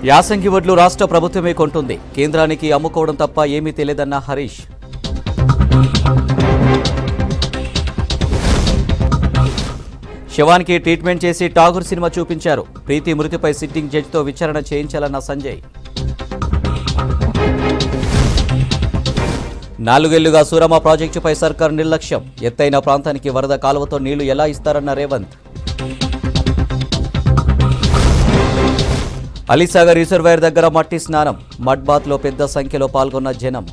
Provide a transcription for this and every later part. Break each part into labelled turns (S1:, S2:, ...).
S1: యాసంగి వడ్లు రాష్ట్ర ప్రభుత్వమే కొంటుంది. కేంద్రానికి అమ్ముకోవడం తప్ప ఏమీ తెలియదన్న హరీష్. శవానికి ట్రీట్మెంట్ చేసి ఠాగూర్ సినిమా చూపించారు. ప్రీతి మృతిపై సిట్టింగ్ జడ్జితో విచారణ చేయించాలన్న సంజయ్. 4 ఏళ్లుగా సూరమ ప్రాజెక్టుపై సర్కార్ నిర్లక్ష్యం. ఎత్తైన ప్రాంతానికి వరద కాలువతో నీళ్లు ఎలా ఇస్తారన్న రేవంత్. అలీసాగర్ రిజర్వాయర్ దగ్గర మట్టి స్నానం. మడ్ బాత్లో పెద్ద సంఖ్యలో పాల్గొన్న జనం.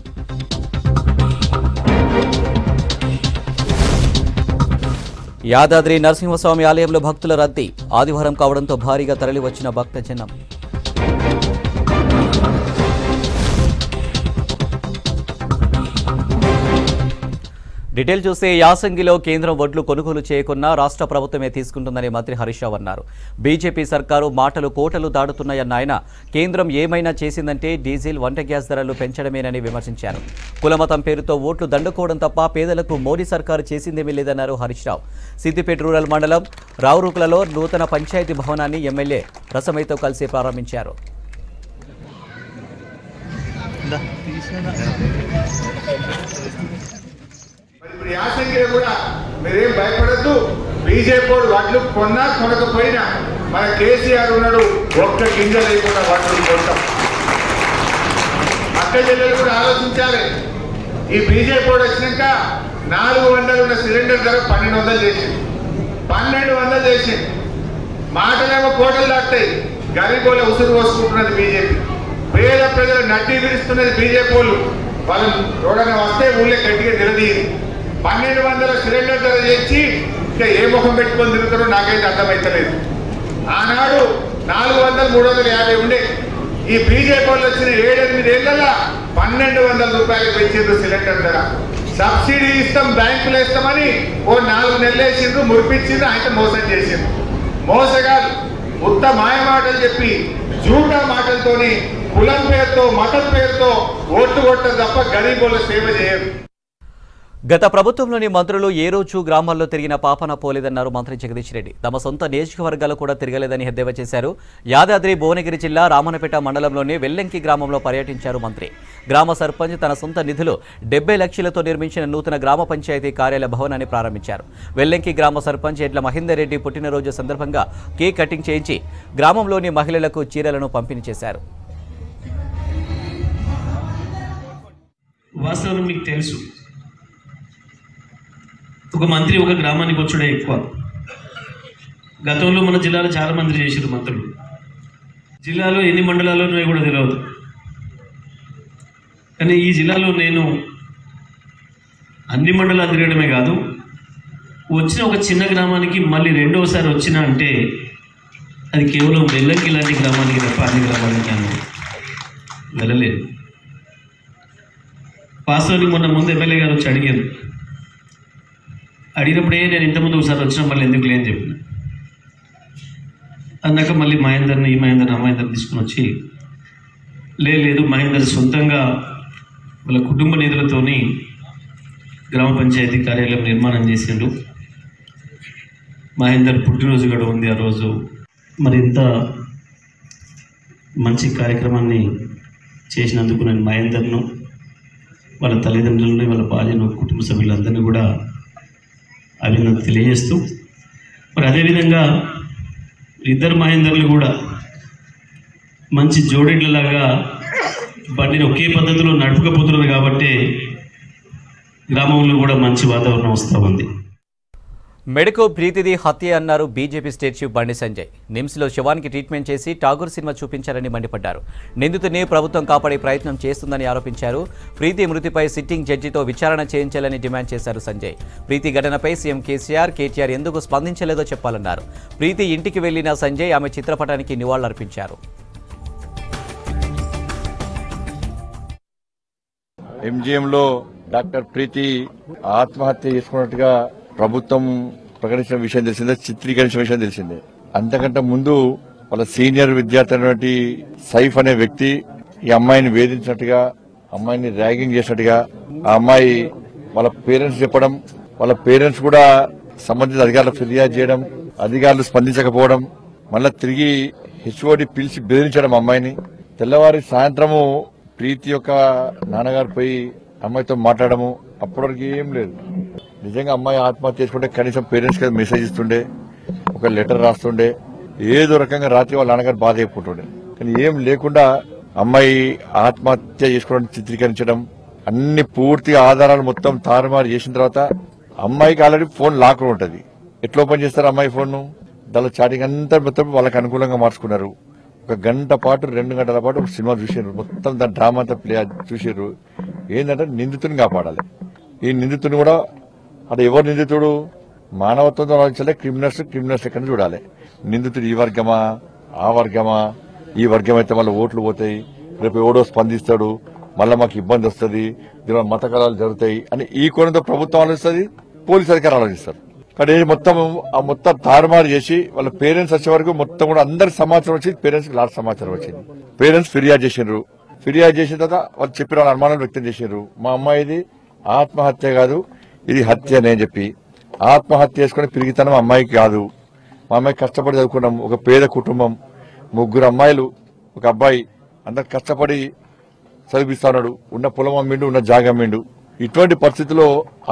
S1: యాదాద్రి నరసింహస్వామి ఆలయంలో భక్తుల రద్దీ. ఆదివారం కావడంతో భారీగా తరలివచ్చిన భక్తజనం. డీటెయిల్ చూస్తే యాసంగిలో కేంద్రం వడ్లు కొనుగోలు చేయకున్నా రాష్ట్ర ప్రభుత్వమే తీసుకుంటుందని మంత్రి హరీష్ రావు అన్నారు. బీజేపీ సర్కారు మాటలు కోటలు దాడుతున్నాయన్న ఆయన కేంద్రం ఏమైనా చేసిందంటే డీజిల్, వంట గ్యాస్ ధరలు పెంచడమేనని విమర్శించారు. కులమతం పేరుతో ఓట్లు దండుకోవడం తప్ప పేదలకు మోడీ సర్కారు చేసిందేమీ లేదన్నారు హరీష్ రావు. సిద్దిపేట రూరల్ మండలం రావురుకులలో నూతన పంచాయతీ భవనాన్ని ఎమ్మెల్యే రసమైతో కలిసి ప్రారంభించారు.
S2: యాసంగిలో కూడా మీరేం భయపడద్దు. బీజేపీ వడ్లు కొన్నా కొనకపోయినా మన కేసీఆర్ ఉన్నాడు. ఒక్క గింజ లేకుండా వడ్లు కొంటాం. అక్క జిల్లాలు కూడా ఆలోచించాలి. ఈ బీజేపీ వచ్చినాక 400 ఉన్న సిలిండర్ ధర 1200 చేసింది, 1200 చేసింది. మాటలేమో కోటలు దాటాయి. గరీబోళ్ళ ఉసురు పోసుకుంటున్నది బీజేపీ. పేద ప్రజలు నడ్డి విరుస్తున్నది బీజేపీ వాళ్ళు. వాళ్ళు ఎవడన్నా వస్తే ఊళ్ళో గట్టిగా నిలదీయరు. 1200 సిలిండర్ ధర చేసి ఇంకా ఏ ముఖం పెట్టుకొని తిరుగుతారో నాకైతే అర్థమైతలేదు. ఆనాడు 400, 350 ఉండే. ఈ బీజేపీ వాళ్ళు వచ్చిన 7-8 ఏళ్ళ 1200 రూపాయలు పెంచిండ్రు సిలిండర్ ధర. సబ్సిడీ ఇస్తాం, బ్యాంకులు ఇస్తామని 4 నెలలు వేసిండ్రు, మురిపించిండ్రు, ఆయన మోసం చేసిండ్రు. మోసగాలు ఉత్త మాయ మాటలు చెప్పి జూటా మాటలతోని కులం పేరుతో మతం పేరుతో ఓట్లు కొట్టడం తప్ప గరీబోళ్ళ సేవ చేయరు.
S1: గత ప్రభుత్వంలోని మంత్రులు ఏ రోజు గ్రామాల్లో తిరిగిన పాపన పోలేదన్నారు మంత్రి జగదీష్ రెడ్డి. తమ సొంత నియోజకవర్గాలు కూడా తిరగలేదని ఎద్దేవా చేశారు. యాదాద్రి భువనగిరి జిల్లా రామన్నపేట మండలంలోని వెల్లంకి గ్రామంలో పర్యటించారు మంత్రి. గ్రామ సర్పంచ్ తన సొంత నిధులు 70 లక్షలతో నిర్మించిన నూతన గ్రామ పంచాయతీ కార్యాలయ భవనాన్ని ప్రారంభించారు. వెల్లంకి గ్రామ సర్పంచ్ ఎడ్ల మహేందర్ రెడ్డి పుట్టినరోజు సందర్భంగా కేక్ కటింగ్ చేయించి గ్రామంలోని మహిళలకు చీరలను పంపిణీ చేశారు.
S3: వాస్తవం మీకు తెలుసు, ఒక మంత్రి ఒక గ్రామానికి వచ్చుడే ఎక్కువ. గతంలో మన జిల్లాలో చాలా మంది చేశారు మంత్రులు. జిల్లాలో ఎన్ని మండలాలు ఉన్నాయో కూడా తెలియదు. కానీ ఈ జిల్లాలో నేను అన్ని మండలాలు తిరగడమే కాదు, వచ్చిన ఒక చిన్న గ్రామానికి మళ్ళీ రెండోసారి వచ్చినా అంటే అది కేవలం వెల్లంకి లాంటి గ్రామానికి తప్ప అన్ని గ్రామానికి నేను వెళ్ళలేదు. వాస్తవానికి మొన్న ముందు ఎమ్మెల్యే గారు వచ్చి అడిగినప్పుడే నేను ఇంతకుముందు ఒకసారి వచ్చినా మళ్ళీ ఎందుకు లేని చెప్పిన. అన్నాక మళ్ళీ మహేందర్ని ఆ మహేందర్ తీసుకుని వచ్చి లేదు మహేందర్ సొంతంగా వాళ్ళ కుటుంబ నిధులతోని గ్రామ పంచాయతీ కార్యాలయం నిర్మాణం చేసిండు. మహేందర్ పుట్టినరోజు కూడా ఉంది ఆ రోజు. మరి ఇంత మంచి కార్యక్రమాన్ని చేసినందుకు నేను మహేందర్ను, వాళ్ళ తల్లిదండ్రులను, వాళ్ళ భార్యను, కుటుంబ సభ్యులందరినీ కూడా అభినందన తెలియజేస్తూ, మరి అదేవిధంగా ఇద్దరు మహేందర్లు కూడా మంచి జోడెడ్లలాగా బండిని ఒకే పద్ధతిలో నడుపుకపోతున్నారు కాబట్టి గ్రామంలో కూడా మంచి వాతావరణం వస్తూ ఉంది.
S1: మెడకో ప్రీతిది హత్య అన్నారు BJP state chief Bandi Sanjay. నిమ్స్లో శవానికి ట్రీట్మెంట్ చేసి ఠాగూర్ సినిమా చూపించారని మండిపడ్డారు. నిందితుని ప్రభుత్వం కాపాడే ప్రయత్నం చేస్తుందని ఆరోపించారు. ప్రీతి మృతిపై సిట్టింగ్ జడ్జితో విచారణ చేయించాలని డిమాండ్ చేశారు సంజయ్. ప్రీతి ఘటనపై సీఎం కేటీఆర్ ఎందుకు స్పందించలేదో చెప్పాలన్నారు. ప్రీతి ఇంటికి వెళ్లిన సంజయ్ ఆమె చిత్రపటానికి నివాళులర్పించారు.
S4: ఎంజీఎంలో డాక్టర్ ప్రీతి ఆత్మహత్య చేసుకున్నట్టుగా ప్రభుత్వం ప్రకటించిన విషయం తెలిసిందే, చిత్రీకరించిన విషయం తెలిసిందే. అంతకంటే ముందు వాళ్ళ సీనియర్ విద్యార్థి అయినటువంటి సైఫ్ అనే వ్యక్తి ఈ అమ్మాయిని వేధించినట్టుగా, అమ్మాయిని ర్యాగింగ్ చేసినట్టుగా ఆ అమ్మాయి వాళ్ళ పేరెంట్స్ చెప్పడం, వాళ్ళ పేరెంట్స్ కూడా సంబంధిత అధికారులకు ఫిర్యాదు చేయడం, అధికారులు స్పందించకపోవడం, మళ్ళా తిరిగి హెచ్ఓడి పిలిచి బెదిరించడం అమ్మాయిని. తెల్లవారి సాయంత్రము ప్రీతి యొక్క నాన్నగారు పోయి అమ్మాయితో మాట్లాడము. అప్పటివరకు ఏం లేదు. నిజంగా అమ్మాయి ఆత్మహత్య చేసుకుంటే కనీసం పేరెంట్స్ కి మెసేజ్ ఇస్తుండే, ఒక లెటర్ రాస్తుండే, ఏదో రకంగా రాత్రి వాళ్ళ నాన్నగారు బాధ అయిపోతుండే. కానీ ఏం లేకుండా అమ్మాయి ఆత్మహత్య చేసుకోవడానికి చిత్రీకరించడం, అన్ని పూర్తి ఆధారాలు మొత్తం తారుమారు చేసిన తర్వాత అమ్మాయికి ఆల్రెడీ ఫోన్ లాక్ ఉంటుంది. ఎట్లా ఓపెన్ చేస్తారు అమ్మాయి ఫోన్? దాని చాటింగ్ అంతా మొత్తం వాళ్ళకి అనుకూలంగా మార్చుకున్నారు. ఒక గంట పాటు 2 గంటల పాటు ఒక సినిమా చూసారు. మొత్తం దాని డ్రామా అంతా ప్లే చూసారు. ఏంటంటే నిందితుని కాపాడాలి. ఈ నిందితుని కూడా అది ఎవరు నిందితుడు? మానవత్వంతో ఆలోచించాలి. క్రిమినల్స్ ఎక్కడ చూడాలి. నిందితుడు ఈ వర్గమా ఆ వర్గమా? ఈ వర్గం అయితే మళ్ళీ ఓట్లు పోతాయి, రేపు ఎవడో స్పందిస్తాడు, మళ్ళీ మాకు ఇబ్బంది వస్తుంది, దీనివల్ల మత కళాలు జరుగుతాయి అని ఈ కోణంతో ప్రభుత్వం ఆలోచిస్తుంది, పోలీసు అధికారులు ఆలోచిస్తారు. కానీ మొత్తం తారుమారు చేసి వాళ్ళ పేరెంట్స్ వచ్చే వరకు మొత్తం కూడా అందరికి సమాచారం వచ్చింది. పేరెంట్స్ కి లాస్ట్ సమాచారం వచ్చింది. పేరెంట్స్ ఫిర్యాదు చేసిండ్రు. ఫిర్యాదు చేసిన తర్వాత వాళ్ళు చెప్పిన వాళ్ళ అనుమానాలు వ్యక్తం చేసిండ్రు. మా అమ్మాయిది ఆత్మహత్య కాదు, ఇది హత్య అని చెప్పి ఆత్మహత్య చేసుకుని పిరిగితనం అమ్మాయికి కాదు. మా అమ్మాయి కష్టపడి చదువుకున్నాం. ఒక పేద కుటుంబం, 3 అమ్మాయిలు, ఒక అబ్బాయి, అందరు కష్టపడి చదివిస్తా ఉన్నాడు. ఉన్న పొలం అమ్మిండు, ఉన్న జాగ అమ్మిండు. ఇటువంటి పరిస్థితుల్లో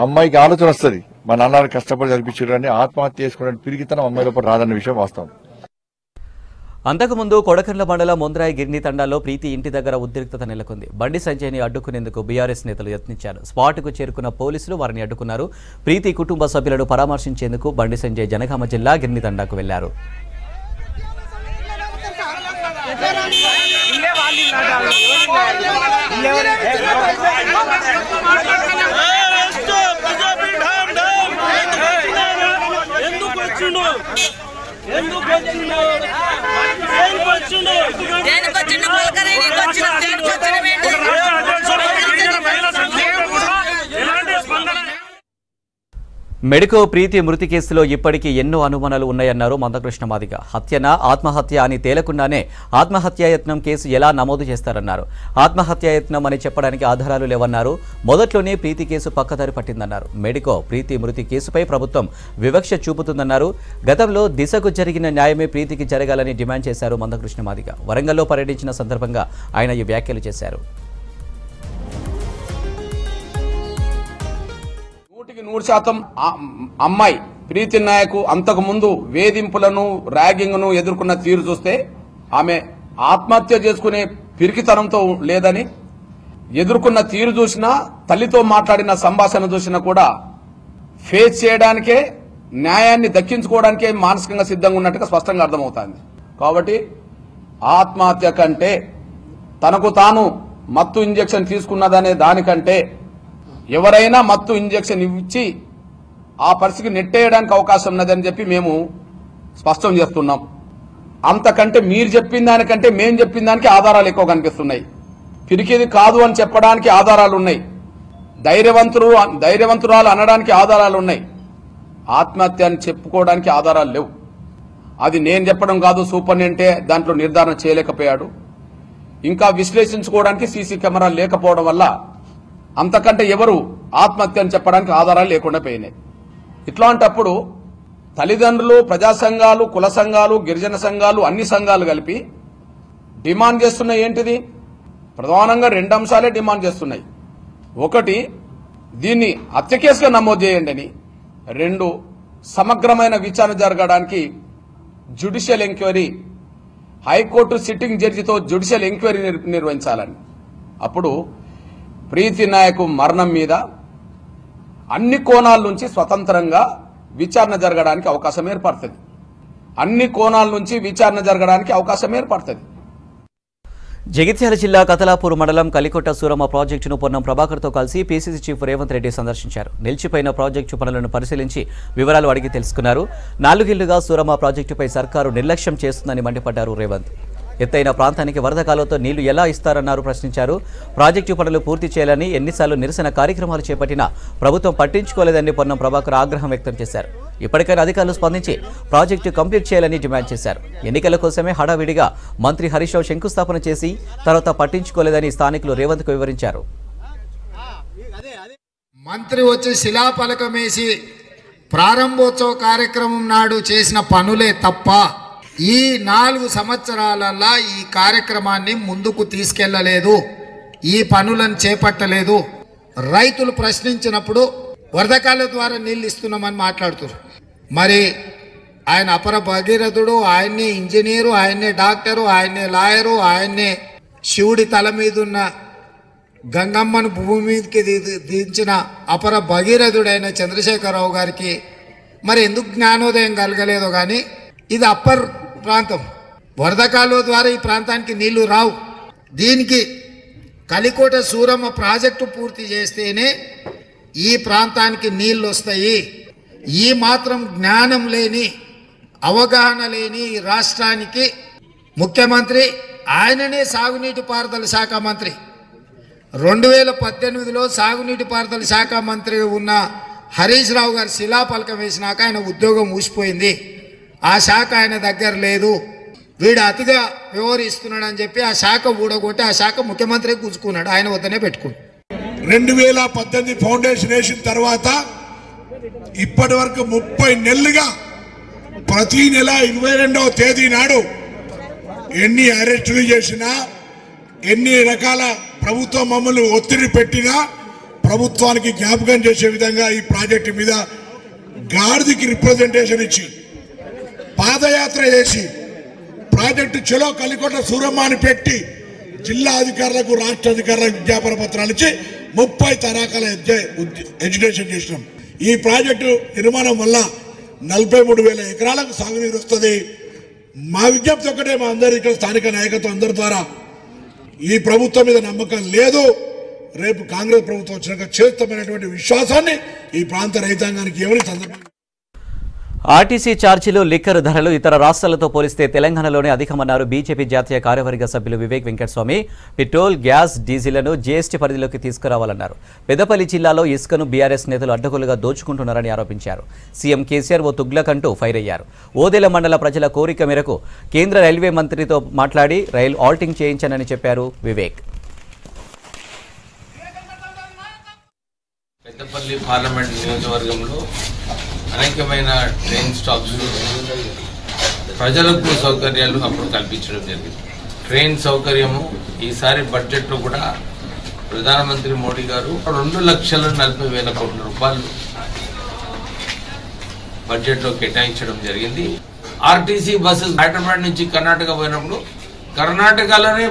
S4: అమ్మాయికి ఆలోచన వస్తుంది, మా నాన్న కష్టపడి చదివించారు అని. ఆత్మహత్య చేసుకునే పిరిగితనం అమ్మాయి లోపల రాదన్న విషయం వాస్తవం.
S1: అంతకుముందు కొడకర్ల మండలం ముంద్రాయి గిర్ని తండాలో ప్రీతి ఇంటి దగ్గర ఉద్రిక్తత నెలకొంది. బండి సంజయ్ని అడ్డుకునేందుకు బీఆర్ఎస్ నేతలు యత్నించారు. స్పాట్కు చేరుకున్న పోలీసులు వారిని అడ్డుకున్నారు. ప్రీతి కుటుంబ సభ్యులను పరామర్శించేందుకు బండి సంజయ్ జనగామ జిల్లా గిర్ని తండాకు వెళ్లారు. మెడికో ప్రీతి మృతి కేసులో ఇప్పటికీ ఎన్నో అనుమానాలు ఉన్నాయన్నారు మందకృష్ణ మాదిగ. హత్యనా ఆత్మహత్య అని తేలకుండానే ఆత్మహత్యాయత్నం కేసు ఎలా నమోదు చేస్తారన్నారు. ఆత్మహత్యాయత్నం అని చెప్పడానికి ఆధారాలు లేవన్నారు. మొదట్లోనే ప్రీతి కేసు పక్కదారి పట్టిందన్నారు. మెడికో ప్రీతి మృతి కేసుపై ప్రభుత్వం వివక్ష చూపుతుందన్నారు. గతంలో దిశకు జరిగిన న్యాయమే ప్రీతికి జరగాలని డిమాండ్ చేశారు మందకృష్ణ మాదిగ. వరంగల్లో పర్యటించిన సందర్భంగా ఆయన ఈ వ్యాఖ్యలు చేశారు.
S5: 100% అమ్మాయి ప్రీతి నాయక్ అంతకు ముందు వేధింపులను ర్యాగింగ్ను ఎదుర్కొన్న తీరు చూస్తే ఆమె ఆత్మహత్య చేసుకునే పిరికితనంతో లేదని, ఎదుర్కొన్న తీరు చూసినా, తల్లితో మాట్లాడిన సంభాషణ చూసినా కూడా ఫేస్ చేయడానికే, న్యాయాన్ని దక్కించుకోవడానికే మానసికంగా సిద్ధంగా ఉన్నట్టుగా స్పష్టంగా అర్థమవుతోంది. కాబట్టి ఆత్మహత్య కంటే తనకు తాను మత్తు ఇంజెక్షన్ తీసుకున్నదనే దానికంటే ఎవరైనా మత్తు ఇంజెక్షన్ ఇచ్చి ఆ పరిస్థితికి నెట్టేయడానికి అవకాశం ఉన్నదని చెప్పి మేము స్పష్టం చేస్తున్నాం. అంతకంటే మీరు చెప్పిన దానికంటే మేము చెప్పిన దానికి ఆధారాలు ఎక్కువ కనిపిస్తున్నాయి. పిరికిది కాదు అని చెప్పడానికి ఆధారాలు ఉన్నాయి. ధైర్యవంతురాలు అనడానికి ఆధారాలు ఉన్నాయి. ఆత్మహత్య అని చెప్పుకోవడానికి ఆధారాలు లేవు. అది నేను చెప్పడం కాదు, సూపరింటెండెంటే దాంట్లో నిర్ధారణ చేయలేకపోయాడు. ఇంకా విశ్లేషించుకోవడానికి సీసీ కెమెరాలు లేకపోవడం వల్ల అంతకంటే ఎవరు ఆత్మహత్య అని చెప్పడానికి ఆధారాలు లేకుండా పోయినాయి. ఇట్లాంటప్పుడు తల్లిదండ్రులు, ప్రజా సంఘాలు, కుల సంఘాలు, గిరిజన సంఘాలు, అన్ని సంఘాలు కలిపి డిమాండ్ చేస్తున్నాయి. ఏంటిది? ప్రధానంగా 2 అంశాలే డిమాండ్ చేస్తున్నాయి. ఒకటి, దీన్ని హత్య కేసుగా నమోదు చేయండి అని. 2, సమగ్రమైన విచారణ జరగడానికి జ్యుడిషియల్ ఎంక్వైరీ, హైకోర్టు సిట్టింగ్ జడ్జితో జ్యుడిషియల్ ఎంక్వైరీ నిర్వహించాలని. అప్పుడు ప్రీతి నాయక్ మరణం మీద అన్ని కోణాల నుంచి స్వతంత్రంగా విచారణ జరగడానికి అవకాశం ఏర్పడుతుంది.
S1: జగిత్యాల జిల్లా కతలాపూర్ మండలం కలికొట్ట సూరమ్మ ప్రాజెక్టును పొన్నం ప్రభాకర్తో కలిసి పీసీసీ చీఫ్ రేవంత్ రెడ్డి సందర్శించారు. నిలిచిపోయిన ప్రాజెక్టు పనులను పరిశీలించి వివరాలు అడిగి తెలుసుకున్నారు. 4 ఏళ్లుగా సూరమ్మ ప్రాజెక్టుపై సర్కారు నిర్లక్ష్యం చేస్తుందని మండిపడ్డారు రేవంత్. ఎత్తైన ప్రాంతానికి వరద కాలువతో నీళ్లు ఎలా ఇస్తారన్నారు ప్రశ్నించారు. ప్రాజెక్టు పనులు పూర్తి చేయాలని ఎన్నిసార్లు నిరసన కార్యక్రమాలు చేపట్టినా ప్రభుత్వం పట్టించుకోలేదని పొన్నం ప్రభాకర్ ఆగ్రహం వ్యక్తం చేశారు. ఇప్పటికైనా అధికారులు స్పందించి ప్రాజెక్టు కంప్లీట్ చేయాలని డిమాండ్ చేశారు. ఎన్నికల కోసమే హడావిడిగా మంత్రి హరీష్ రావు శంకుస్థాపన చేసి తర్వాత పట్టించుకోలేదని స్థానికులు రేవంత్కు వివరించారు.
S6: మంత్రి వచ్చి శిలాఫలకం వేసి ప్రారంభోత్సవ కార్యక్రమం నాడు చేసిన పనులే తప్ప ఈ 4 సంవత్సరాలలో ఈ కార్యక్రమాన్ని ముందుకు తీసుకెళ్లలేదు, ఈ పనులను చేపట్టలేదు. రైతులు ప్రశ్నించినప్పుడు వరదకాల ద్వారా నీళ్ళు ఇస్తున్నామని మాట్లాడుతున్నారు. మరి ఆయన అపర భగీరథుడు, ఆయన్నే ఇంజనీరు, ఆయన్నే డాక్టరు, ఆయన్నే లాయరు, ఆయన్నే శివుడి తల మీద ఉన్న గంగమ్మను భూమి మీదకి దించిన అపర భగీరథుడైన చంద్రశేఖరరావు గారికి మరి ఎందుకు జ్ఞానోదయం కలగలేదో కానీ, ఇది అప్పర్ ప్రాంతం, వరద కాలువ ద్వారా ఈ ప్రాంతానికి నీళ్లు రావు. దీనికి కలికోట సూరమ్మ ప్రాజెక్టు పూర్తి చేస్తేనే ఈ ప్రాంతానికి నీళ్లు వస్తాయి. ఈ మాత్రం జ్ఞానం లేని, అవగాహన లేని ఈ రాష్ట్రానికి ముఖ్యమంత్రి, ఆయననే సాగునీటి పారుదల శాఖ మంత్రి. 2018లో సాగునీటి పారుదల శాఖ మంత్రి ఉన్న హరీష్ రావు గారు శిలాఫలకం వేసినాక ఆయన ఉద్యోగం ఊసిపోయింది. ఆ శాఖ ఆయన దగ్గర లేదు. వీడు అతిగా వ్యవహరిస్తున్నాడని చెప్పి ఆ శాఖ ఊడగొట్టి ఆ శాఖ ముఖ్యమంత్రి కూర్చుకున్నాడు, ఆయన వద్దనే పెట్టుకున్నాడు.
S7: 2018 ఫౌండేషన్ వేసిన తర్వాత ఇప్పటి వరకు 30 నెలలుగా ప్రతి నెల 22వ తేదీ నాడు ఎన్ని అరెస్టులు చేసినా, ఎన్ని రకాల ప్రభుత్వం మమ్మల్ని ఒత్తిడి పెట్టినా ప్రభుత్వానికి జ్ఞాపకం చేసే విధంగా ఈ ప్రాజెక్టు మీద గాడిదికి రిప్రజెంటేషన్ ఇచ్చి పాదయాత్ర చేసి ప్రాజెక్టు చలో కలికోట సూరమ్మ అని పెట్టి జిల్లా అధికారులకు, రాష్ట్ర అధికారులకు విజ్ఞాపన పత్రాలు ఇచ్చి 30 తరకాల ఎడ్యుకేషన్ చేసినాం. ఈ ప్రాజెక్టు నిర్మాణం వల్ల 43,000 ఎకరాలకు సాగునీరు వస్తుంది. మా విజ్ఞప్తి ఒక్కటే, మా అందరి ఇక్కడ స్థానిక నాయకత్వం అందరి ద్వారా ఈ ప్రభుత్వం మీద నమ్మకం లేదు, రేపు కాంగ్రెస్ ప్రభుత్వం వచ్చినాక చేస్తామనేటువంటి విశ్వాసాన్ని ఈ ప్రాంత రైతాంగానికి ఎవరి సందర్భంగా.
S1: ఆర్టీసీ ఛార్జీలు, లిక్కర్ ధరలు ఇతర రాష్ట్రాలతో పోలిస్తే తెలంగాణలోనే అధికమన్నారు బీజేపీ జాతీయ కార్యవర్గ సభ్యులు వివేక్ వెంకటస్వామి. పెట్రోల్, గ్యాస్, డీజిల్లను జీఎస్టీ పరిధిలోకి తీసుకురావాలన్నారు. పెద్దపల్లి జిల్లాలో ఇసుకను బీఆర్ఎస్ నేతలు అడ్డగోలుగా దోచుకుంటున్నారని ఆరోపించారు. సీఎం కేసీఆర్ ఓ తుగ్లకంటూ ఫైర్ అయ్యారు. ఓదెల మండల ప్రజల కోరిక మేరకు కేంద్ర రైల్వే మంత్రితో మాట్లాడి రైల్ ఆల్టింగ్ చేయించానని చెప్పారు వివేక్.
S8: పెద్దపల్లి పార్లమెంట్ నియోజకవర్గంలో అనేకమైన ట్రైన్ స్టాప్స్, ప్రజలకు సౌకర్యాలు అప్పుడు కల్పించడం జరిగింది. ట్రైన్ సౌకర్యము ఈసారి బడ్జెట్లో కూడా ప్రధానమంత్రి మోడీ గారు 2,40,40,000 కోట్ల రూపాయలు బడ్జెట్లో కేటాయించడం జరిగింది. ఆర్టీసీ బస్సెస్ హైదరాబాద్ నుంచి కర్ణాటక పోయినప్పుడు కర్ణాటకలోనే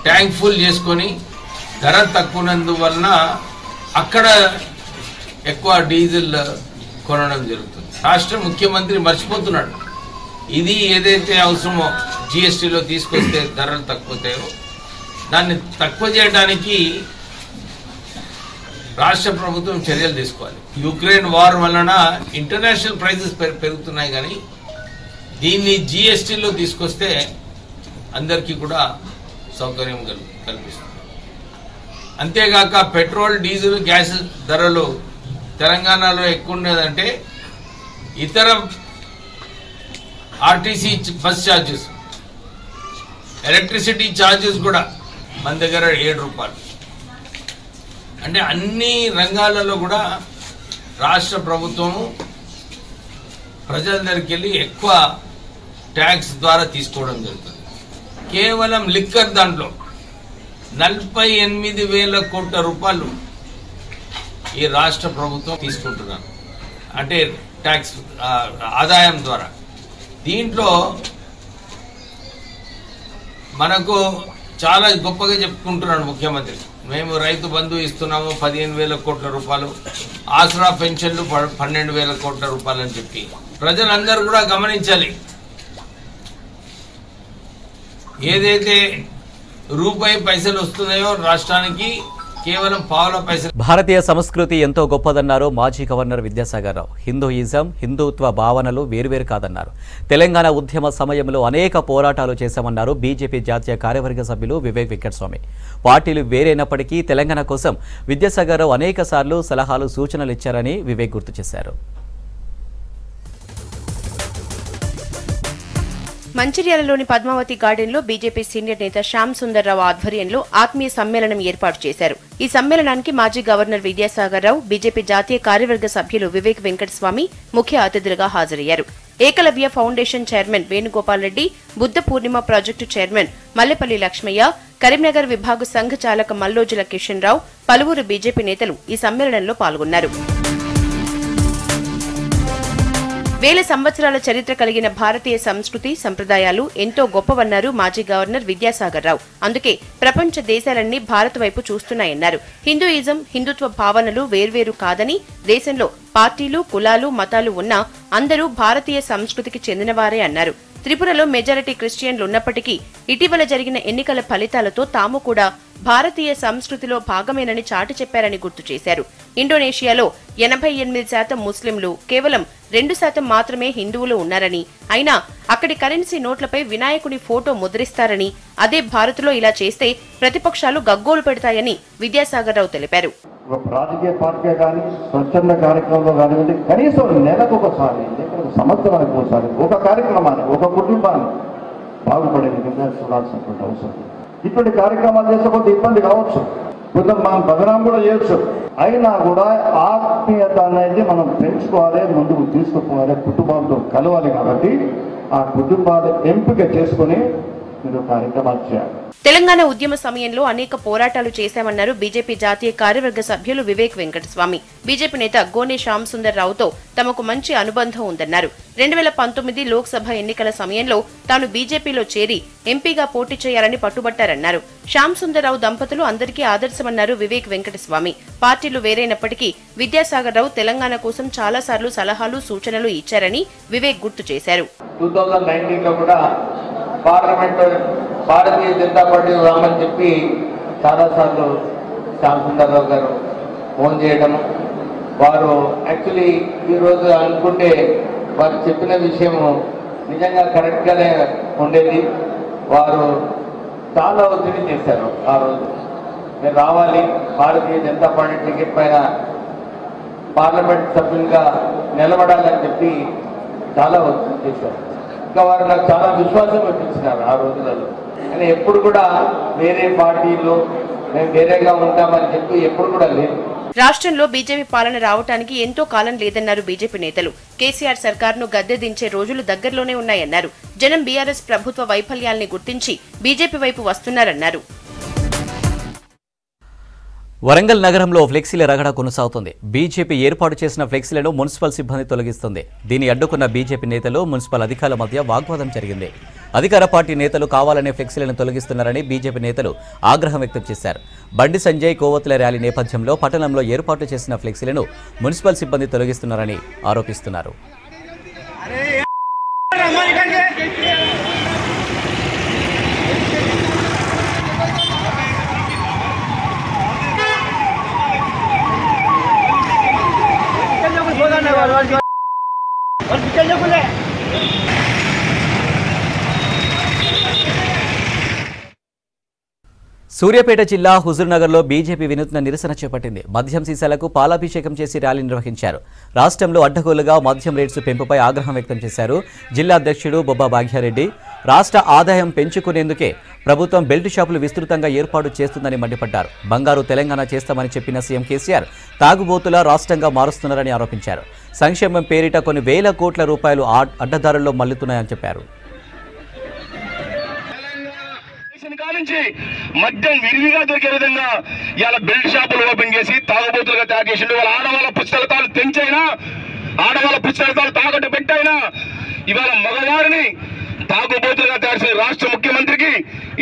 S8: ట్యాంక్ ఫుల్ చేసుకొని ధర తక్కువనందువలన అక్కడ ఎక్కువ డీజిల్ కొనడం జరుగుతుంది. రాష్ట్ర ముఖ్యమంత్రి మర్చిపోతున్నాడు, ఇది ఏదైతే అవసరమో జిఎస్టీలో తీసుకొస్తే ధరలు తక్కువతాయో దాన్ని తక్కువ చేయడానికి రాష్ట్ర ప్రభుత్వం చర్యలు తీసుకోవాలి. యుక్రెయిన్ వార్ వలన ఇంటర్నేషనల్ ప్రైజెస్ పెరుగుతున్నాయి, కానీ దీన్ని జిఎస్టీలో తీసుకొస్తే అందరికీ కూడా సౌకర్యం కల్పిస్తుంది. అంతేగాక పెట్రోల్, డీజిల్, గ్యాస్ ధరలు తెలంగాణలో ఎక్కువ ఉండేదంటే ఇతర RTC bus charges, electricity charges కూడా మన దగ్గర 7 రూపాయలు. అంటే అన్ని రంగాలలో కూడా రాష్ట్ర ప్రభుత్వము ప్రజల దగ్గరికి వెళ్ళి ఎక్కువ ట్యాక్స్ ద్వారా తీసుకోవడం జరుగుతుంది. కేవలం లిక్కర్ దాంట్లో 48,000 కోట్ల రూపాయలు ఈ రాష్ట్ర ప్రభుత్వం తీసుకుంటున్నారు, అంటే ట్యాక్స్ ఆదాయం ద్వారా. దీంట్లో మనకు చాలా గొప్పగా చెప్పుకుంటున్నాడు ముఖ్యమంత్రి, మేము రైతు బంధు ఇస్తున్నాము 15,000 కోట్ల రూపాయలు, ఆసరా పెన్షన్లు 12,000 కోట్ల రూపాయలు అని చెప్పి. ప్రజలందరూ కూడా గమనించాలి, ఏదైతే రూపాయి పైసలు వస్తున్నాయో రాష్ట్రానికి కేవలం పావుల పైసలు.
S1: భారతీయ సంస్కృతి ఎంతో గొప్పదన్నారు మాజీ గవర్నర్ విద్యాసాగర్ రావు. హిందూయిజం, హిందుత్వ భావనలు వేరువేరు కాదన్నారు. తెలంగాణ ఉద్యమ సమయంలో అనేక పోరాటాలు చేశామన్నారు బీజేపీ జాతీయ కార్యవర్గ సభ్యులు వివేక్ వెంకటస్వామి. పార్టీలు వేరైనప్పటికీ తెలంగాణ కోసం విద్యాసాగర్ రావు అనేక సార్లు సలహాలు, సూచనలు ఇచ్చారని వివేక్ గుర్తు చేశారు.
S9: మంచిర్యాలలోని పద్మావతి గార్డెన్లో బీజేపీ సీనియర్ నేత శ్యామ్ సుందర్ రావు ఆధ్వర్యంలో ఆత్మీయ సమ్మేళనం ఏర్పాటు చేశారు. ఈ సమ్మేళనానికి మాజీ గవర్నర్ విద్యాసాగర్ రావు, బీజేపీ జాతీయ కార్యవర్గ సభ్యులు వివేక్ వెంకటస్వామి ముఖ్య అతిథులుగా హాజరయ్యారు. ఏకలవ్య ఫౌండేషన్ చైర్మన్ వేణుగోపాల్ రెడ్డి, బుద్ధ పూర్ణిమ ప్రాజెక్టు చైర్మన్ మల్లెపల్లి లక్ష్మయ్య, కరీంనగర్ విభాగ సంఘ చాలక మల్లోజుల కిషన్ రావు, పలువురు బీజేపీ నేతలు ఈ సమ్మేళనంలో పాల్గొన్నారు. వేల సంవత్సరాల చరిత్ర కలిగిన భారతీయ సంస్కృతి సంప్రదాయాలు ఎంతో గొప్పవన్నారు మాజీ గవర్నర్ విద్యాసాగర్ రావు. అందుకే ప్రపంచ దేశాలన్నీ భారత్ వైపు చూస్తున్నాయన్నారు. హిందూయిజం, హిందుత్వ భావనలు వేర్వేరు కాదని, దేశంలో పార్టీలు, కులాలు, మతాలు ఉన్నా అందరూ భారతీయ సంస్కృతికి చెందినవారే అన్నారు. త్రిపురలో మెజారిటీ క్రిస్టియన్లు ఉన్నప్పటికీ ఇటీవల జరిగిన ఎన్నికల ఫలితాలతో తాము కూడా భారతీయ సంస్కృతిలో భాగమేనని చాటి చెప్పారని గుర్తు చేశారు. ఇండోనేషియాలో 88% ముస్లింలు, కేవలం 2% మాత్రమే హిందువులు ఉన్నారని, అయినా అక్కడి కరెన్సీ నోట్లపై వినాయకుడి ఫోటో ముద్రిస్తారని, అదే భారత్లో ఇలా చేస్తే ప్రతిపక్షాలు గగ్గోలు పెడతాయని విద్యాసాగర్ రావు తెలిపారు.
S10: రాజకీయ పార్టీ కానీ స్వచ్ఛంద కార్యక్రమంలో కానివ్వండి, కనీసం నెలకు ఒకసారి లేకపోతే సంవత్సరానికి ఒకసారి ఒక కార్యక్రమాన్ని, ఒక కుటుంబాన్ని బాగుపడే విధంగా చూడాల్సినటువంటి అవసరం. ఇటువంటి కార్యక్రమాలు చేస్తే కొంత ఇబ్బంది కావచ్చు, కొంత మనం బదనాం కూడా చేయొచ్చు. అయినా కూడా ఆత్మీయత అనేది మనం పెంచుకోవాలి, ముందుకు తీసుకుపోవాలి, కుటుంబాలతో కలవాలి. కాబట్టి ఆ కుటుంబాలు ఎంపిక చేసుకుని మీరు కార్యక్రమాలు చేయాలి.
S9: తెలంగాణ ఉద్యమ సమయంలో అనేక పోరాటాలు చేశామన్నారు బీజేపీ జాతీయ కార్యవర్గ సభ్యులు వివేక్ వెంకటస్వామి. బీజేపీ నేత గోనె శ్యామ్ సుందర్ రావుతో తమకు మంచి అనుబంధం ఉందన్నారు. 2019 లోక్సభ ఎన్నికల సమయంలో తాను బీజేపీలో చేరి ఎంపీగా పోటీ చేయాలని పట్టుబట్టారన్నారు. శ్యామ్ సుందర్ రావు దంపతులు అందరికీ ఆదర్శమన్నారు వివేక్ వెంకటస్వామి. పార్టీలు వేరైనప్పటికీ విద్యాసాగర్ రావు తెలంగాణ కోసం చాలాసార్లు సలహాలు, సూచనలు ఇచ్చారని వివేక్ గుర్తు చేశారు.
S10: 2019లో కూడా పార్లమెంట్ భారతీయ జనతా పార్టీ రామని చెప్పి చాలాసార్లు శ్యామ్ సుందర్ రావు గారు ఫోన్ చేయడం, వారు యాక్చువల్లీ ఈరోజు అనుకుంటే వారు చెప్పిన విషయం నిజంగా కరెక్ట్గానే ఉండేది. వారు చాలా ఒత్తిడి చేశారు. ఆ రోజు మీరు రావాలి, భారతీయ జనతా పార్టీ టికెట్ పైన పార్లమెంట్ సభ్యులుగా నిలబడాలని చెప్పి చాలా ఒత్తిడి చేశారు. ఇంకా వారు నాకు చాలా విశ్వాసం ఇప్పించినారు ఆ రోజులలో. కానీ ఎప్పుడు కూడా వేరే పార్టీలు మేము వేరేగా ఉంటామని చెప్పి ఎప్పుడు కూడా లేదు.
S9: రాష్ట్రంలో బీజేపీ పాలన రావడానికి ఎంతో కాలం లేదన్నారు బీజేపీ నేతలు. కేసీఆర్ సర్కార్ను గద్దె దించే రోజులు దగ్గరలోనే ఉన్నాయన్నారు. జనం బీఆర్ఎస్ ప్రభుత్వ వైఫల్యాల్ని గుర్తించి బీజేపీ వైపు వస్తున్నారన్నారు.
S1: వరంగల్ నగరంలో ఫ్లెక్సీల రగడ కొనసాగుతుంది. బీజేపీ ఏర్పాటు చేసిన ఫ్లెక్సీలను మున్సిపల్ సిబ్బంది తొలగిస్తుంది. దీన్ని అడ్డుకున్న బీజేపీ నేతలు, మున్సిపల్ అధికారుల మధ్య వాగ్వాదం జరిగింది. అధికార పార్టీ నేతలు కావాలనే ఫ్లెక్సీలను తొలగిస్తున్నారని బీజేపీ నేతలు ఆగ్రహం వ్యక్తం చేశారు. బండి సంజయ్ కోవతుల ర్యాలీ నేపథ్యంలో పట్టణంలో ఏర్పాటు చేసిన ఫ్లెక్సీలను మున్సిపల్ సిబ్బంది తొలగిస్తున్నారని ఆరోపిస్తున్నారు. సూర్యాపేట జిల్లా హుజూర్నగర్లో బీజేపీ వినూత్న నిరసన చేపట్టింది. మద్యం సీసాలకు పాలాభిషేకం చేసి ర్యాలీ నిర్వహించారు. రాష్ట్రంలో అడ్డగోలుగా మద్యం రేట్స్ పెంపుపై ఆగ్రహం వ్యక్తం చేశారు జిల్లా అధ్యక్షుడు బొబ్బా భాగ్యారెడ్డి. రాష్ట్ర ఆదాయం పెంచుకునేందుకే ప్రభుత్వం బెల్ట్ షాపులు విస్తృతంగా ఏర్పాటు చేస్తుందని మండిపడ్డారు. బంగారు తెలంగాణ చేస్తామని చెప్పిన సీఎం కేసీఆర్ తాగుబోతుల రాష్ట్రంగా మారుస్తున్నారని ఆరోపించారు. సంక్షేమం పేరిట కొన్ని వేల కోట్ల రూపాయలు అడ్డదారుల్లో మళ్లుతున్నాయని చెప్పారు.
S11: మద్యం విరివిగా దొరికే విధంగా ఇలా బెల్ట్ షాపులు ఓపెన్ చేసి తాగుబోతులుగా తయారు చేసిండు. వాళ్ళ ఆడవాళ్ళ పుస్తకాలు తెంచైనా, ఆడవాళ్ళ పుస్తకాలు తాకట్టు పెట్టైనా ఇవాళ మగవారిని తాగుబోతులుగా తయారు చేసిన రాష్ట్ర ముఖ్యమంత్రికి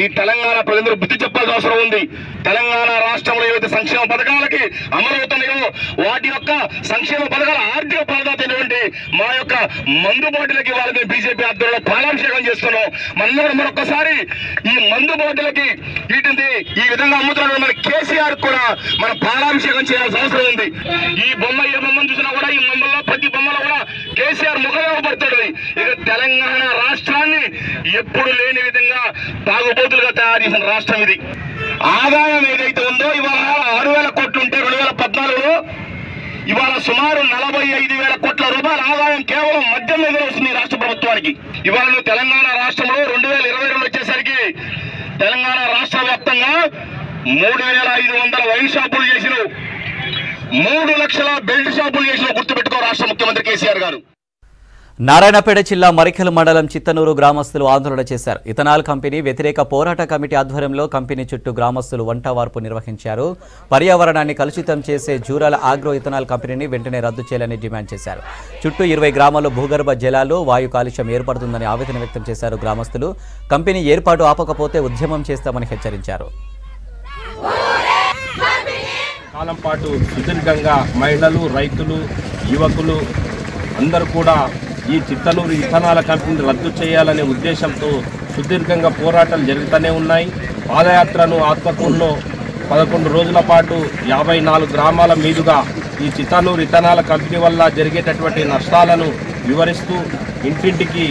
S11: ఈ తెలంగాణ ప్రజలందరూ బుద్ధి చెప్పాల్సిన అవసరం ఉంది. తెలంగాణ రాష్ట్రంలో ఏవైతే సంక్షేమ పథకాలకి అమలవుతున్నాయో వాటి యొక్క సంక్షేమ పథకాల ఆర్థిక ప్రదాత అయినటువంటి మా యొక్క మందు బాటిలకి వాళ్ళకి బీజేపీ ఆధ్వర్యంలో పాలాభిషేకం చేస్తున్నాం. మరొకసారి ఈ మందు బాటిలకి వీటిని ఈ విధంగా అమ్ముతున్న మన కేసీఆర్ కూడా మన పాలాభిషేకం చేయాల్సిన అవసరం ఉంది. ఈ బొమ్మ ఏ బొమ్మను చూసినా కూడా ఈ బొమ్మల్లో ప్రతి బొమ్మలో కూడా కేసీఆర్ ముఖంగా పడుతుంది. ఇక తెలంగాణ రాష్ట్రాన్ని ఎప్పుడు లేని విధంగా తాగుబోతులుగా తయారు చేసిన రాష్ట్రం ఇది. ఆదాయం ఏదైతే ఉందో ఇవాళ 6,000 కోట్లు ఉంటే 2014లో ఇవాళ సుమారు 45,000 కోట్ల రూపాయల ఆదాయం కేవలం మద్యం మీద వస్తుంది రాష్ట్ర ప్రభుత్వానికి. ఇవాళ తెలంగాణ రాష్ట్రంలో 2022 వచ్చేసరికి తెలంగాణ రాష్ట్ర వ్యాప్తంగా 3,500 వైన్ షాపులు చేసిన, 3 లక్షల బెల్ట్ షాపులు చేసిన గుర్తుపెట్టుకో రాష్ట్ర ముఖ్యమంత్రి కేసీఆర్ గారు.
S1: నారాయణపేట జిల్లా మరికల్ మండలం చిత్తనూరు గ్రామస్తులు ఆందోళన చేశారు. ఇథనాల్ కంపెనీ వ్యతిరేక పోరాట కమిటీ ఆధ్వర్యంలో కంపెనీ చుట్టూ గ్రామస్తులు వంటవార్పు నిర్వహించారు. పర్యావరణాన్ని కలుషితం చేసే జూరాల ఆగ్రో ఇథనాల్ కంపెనీని వెంటనే రద్దు చేయాలని డిమాండ్ చేశారు. చుట్టూ 20 గ్రామాల్లో భూగర్భ జలాలు వాయు కాలుష్యం ఏర్పడుతుందని ఆవేదన వ్యక్తం చేశారు. గ్రామస్తులు కంపెనీ ఏర్పాటు ఆపకపోతే ఉద్యమం చేస్తామని హెచ్చరించారు.
S12: కాలం పాటు సుదీర్ఘంగా మహిళలు, రైతులు, యువకులు అందరూ కూడా ఈ చిత్తనూరు ఇథనాల్ కంపెనీని రద్దు చేయాలనే ఉద్దేశంతో సుదీర్ఘంగా పోరాటాలు జరుగుతూనే ఉన్నాయి. పాదయాత్రను ఆత్మకూరులో 11 రోజుల పాటు 54 గ్రామాల మీదుగా ఈ చిత్తనూరు ఇథనాల్ కంపెనీ వల్ల జరిగేటటువంటి నష్టాలను వివరిస్తూ ఇంటింటికి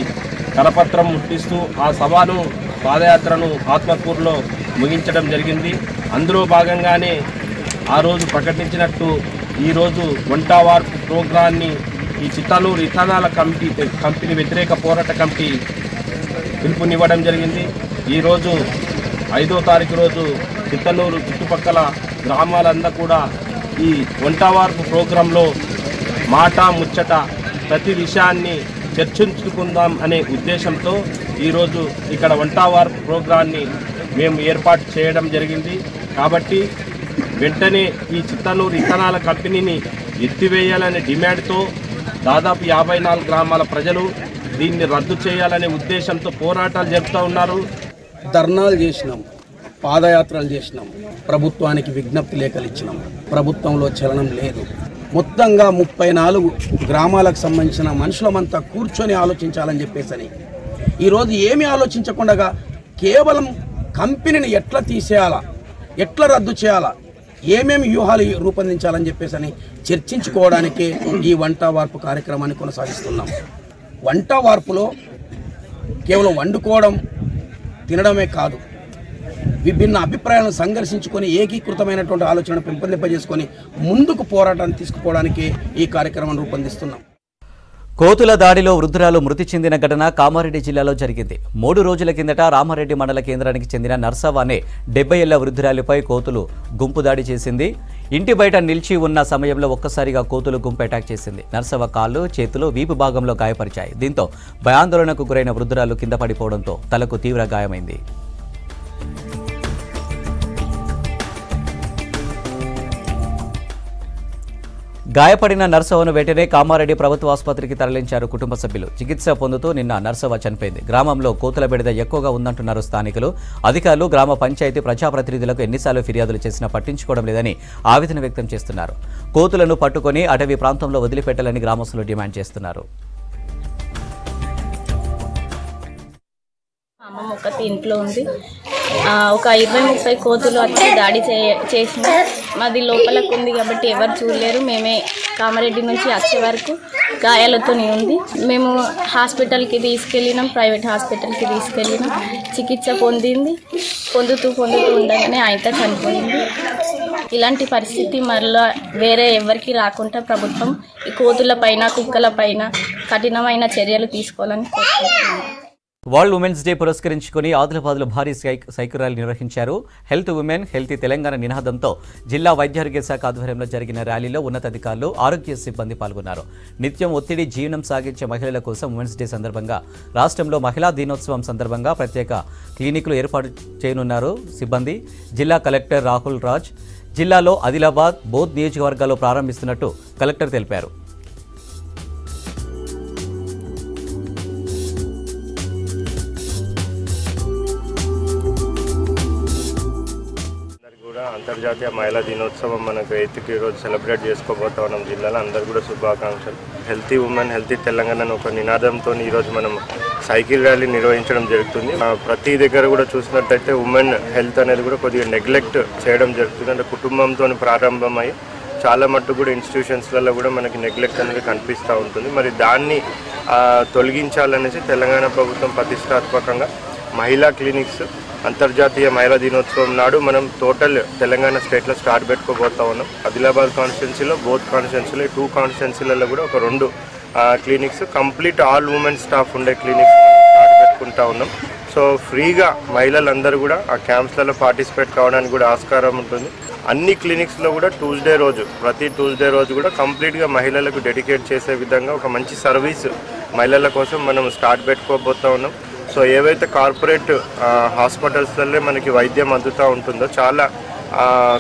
S12: కరపత్రం ముట్టిస్తూ ఆ సభను పాదయాత్రను ఆత్మకూరులో ముగించడం జరిగింది. అందులో భాగంగానే ఆ రోజు ప్రకటించినట్టు ఈరోజు వంటవార్పు ప్రోగ్రాన్ని ఈ చిత్తనూరు ఇథనాల్ కంపెనీ వ్యతిరేక పోరాట కమిటీ పిలుపునివ్వడం జరిగింది. ఈరోజు 5వ తారీఖు రోజు చిత్తనూరు చుట్టుపక్కల గ్రామాలంతా కూడా ఈ వంటవార్పు ప్రోగ్రాంలో మాట ముచ్చట ప్రతి విషయాన్ని చర్చించుకుందాం అనే ఉద్దేశంతో ఈరోజు ఇక్కడ వంటవార్పు ప్రోగ్రాన్ని మేము ఏర్పాటు చేయడం జరిగింది. కాబట్టి వెంటనే ఈ చిత్తనూరు ఇథనాల్ కంపెనీని ఎత్తివేయాలనే డిమాండ్తో దాదాపు 54 గ్రామాల ప్రజలు దీన్ని రద్దు చేయాలనే ఉద్దేశంతో పోరాటాలు జరుపుతూ ఉన్నారు.
S13: ధర్నాలు చేసినాం, పాదయాత్రలు చేసినాం, ప్రభుత్వానికి విజ్ఞప్తి లేఖలు ఇచ్చినాం. ప్రభుత్వంలో చలనం లేదు. మొత్తంగా 34 గ్రామాలకు సంబంధించిన మనుషులమంతా కూర్చొని ఆలోచించాలని చెప్పేసని ఈరోజు ఏమీ ఆలోచించకుండా కేవలం కంపెనీని ఎట్లా తీసేయాలా, ఎట్లా రద్దు చేయాలా, ఏమేమి వ్యూహాలు రూపొందించాలని చెప్పేసి చర్చించుకోవడానికే ఈ వంట వార్పు కార్యక్రమాన్ని కొనసాగిస్తున్నాం. వంట వార్పులో కేవలం వండుకోవడం తినడమే కాదు, విభిన్న అభిప్రాయాలను సంఘర్షించుకొని ఏకీకృతమైనటువంటి ఆలోచనను పెంపొందింపజేసుకొని ముందుకు పోరాటాన్ని తీసుకుపోవడానికే ఈ కార్యక్రమాన్ని రూపొందిస్తున్నాం.
S1: కోతుల దాడిలో వృద్ధురాలు మృతి చెందిన ఘటన కామారెడ్డి జిల్లాలో జరిగింది. 3 రోజుల కిందట రామారెడ్డి మండల కేంద్రానికి చెందిన నర్సవ్వ అనే 70 ఏళ్ల వృద్ధురాలిపై కోతులు గుంపు దాడి చేసింది. ఇంటి బయట నిలిచి ఉన్న సమయంలో ఒక్కసారిగా కోతులు గుంపు అటాక్ చేసింది. నర్సవ్వ కాళ్ళు, చేతులు, వీపు భాగంలో గాయపరిచాయి. దీంతో భయాందోళనకు గురైన వృద్ధురాలు కింద పడిపోవడంతో తలకు తీవ్ర గాయమైంది. గాయపడిన నర్సవ్వను వెంటనే కామారెడ్డి ప్రభుత్వ ఆసుపత్రికి తరలించారు కుటుంబ సభ్యులు. చికిత్స పొందుతూ నిన్న నర్సవ్వ చనిపోయింది. గ్రామంలో కోతుల బెడద ఎక్కువగా ఉందంటున్నారు స్థానికులు. అధికారులు, గ్రామ పంచాయతీ ప్రజాప్రతినిధులకు ఎన్నిసార్లు ఫిర్యాదులు చేసినా పట్టించుకోవడం లేదని ఆవేదన వ్యక్తం చేస్తున్నారు. కోతులను పట్టుకొని అటవీ ప్రాంతంలో వదిలిపెట్టాలని గ్రామస్తులు డిమాండ్ చేస్తున్నారు.
S14: అమ్మమ్మ ఒకటి ఇంట్లో ఉంది. ఒక 20-30 కోతులు వచ్చి దాడి చేసిన మాది లోపలకు ఉంది కాబట్టి ఎవరు చూడలేరు. మేమే కామారెడ్డి నుంచి వచ్చే వరకు గాయాలతో ఉంది. మేము హాస్పిటల్కి తీసుకెళ్ళినాం, ప్రైవేట్ హాస్పిటల్కి తీసుకెళ్ళినాం. చికిత్స పొందుతూ ఉండగానే ఆయనతో చనిపోయింది. ఇలాంటి పరిస్థితి మరలా వేరే ఎవరికి రాకుండా ప్రభుత్వం ఈ కోతుల పైన, కుక్కల పైన కఠినమైన చర్యలు తీసుకోవాలని కోరుకుంటున్నాం.
S1: వరల్డ్ ఉమెన్స్ డే పురస్కరించుకుని ఆదిలాబాద్లో భారీ సైకిల్ ర్యాలీ నిర్వహించారు. హెల్త్ ఉమెన్, హెల్తీ తెలంగాణ నినాదంతో జిల్లా వైద్యారోగ్య శాఖ ఆధ్వర్యంలో జరిగిన ర్యాలీలో ఉన్నతాధికారులు, ఆరోగ్య సిబ్బంది పాల్గొన్నారు. నిత్యం ఒత్తిడి జీవనం సాగించే మహిళల కోసం ఉమెన్స్ డే సందర్భంగా రాష్ట్రంలో మహిళా దినోత్సవం సందర్భంగా ప్రత్యేక క్లినిక్లు ఏర్పాటు చేయనున్నారు సిబ్బంది. జిల్లా కలెక్టర్ రాహుల్ రాజ్ జిల్లాలో ఆదిలాబాద్, బోధ్ నియోజకవర్గాల్లో ప్రారంభిస్తున్నట్టు కలెక్టర్ తెలిపారు.
S15: అంతర్జాతీయ మహిళా దినోత్సవం మనకు 8th రోజు సెలబ్రేట్ చేసుకోబోతా ఉన్నాం. జిల్లాలో అందరూ కూడా శుభాకాంక్షలు. హెల్తీ ఉమెన్, హెల్తీ తెలంగాణ ఒక నినాదంతో ఈరోజు మనం సైకిల్ ర్యాలీ నిర్వహించడం జరుగుతుంది. ప్రతి దగ్గర కూడా చూసినట్టయితే ఉమెన్ హెల్త్ అనేది కూడా కొద్దిగా నెగ్లెక్ట్ చేయడం జరుగుతుంది. అంటే కుటుంబంతో ప్రారంభమై చాలా మట్టుకు కూడా ఇన్స్టిట్యూషన్స్లలో కూడా మనకి నెగ్లెక్ట్ అనేది కనిపిస్తూ ఉంటుంది. మరి దాన్ని తొలగించాలనేసి తెలంగాణ ప్రభుత్వం ప్రతిష్టాత్మకంగా మహిళా క్లినిక్స్ అంతర్జాతీయ మహిళా దినోత్సవం నాడు మనం టోటల్ తెలంగాణ స్టేట్లో స్టార్ట్ పెట్టుకోబోతా ఉన్నాం. ఆదిలాబాద్ కాన్స్టిట్యున్సీలో, బోత్ కాన్స్టిట్యున్సీలో, 2 కాన్స్టిట్యున్సీలలో కూడా ఒక 2 clinics complete all women staff ఉండే క్లినిక్స్ స్టార్ట్ పెట్టుకుంటా ఉన్నాం. సో ఫ్రీగా మహిళలందరూ కూడా ఆ క్యాంప్స్లలో పార్టిసిపేట్ కావడానికి కూడా ఆస్కారం ఉంటుంది. అన్ని క్లినిక్స్లో కూడా ప్రతి ట్యూస్డే రోజు కూడా కంప్లీట్గా మహిళలకు డెడికేట్ చేసే విధంగా ఒక మంచి సర్వీస్ మహిళల కోసం మనం స్టార్ట్ పెట్టుకోబోతా ఉన్నాం. సో ఏవైతే కార్పొరేట్ హాస్పిటల్స్లలో మనకి వైద్యం అందుతూ ఉంటుందో, చాలా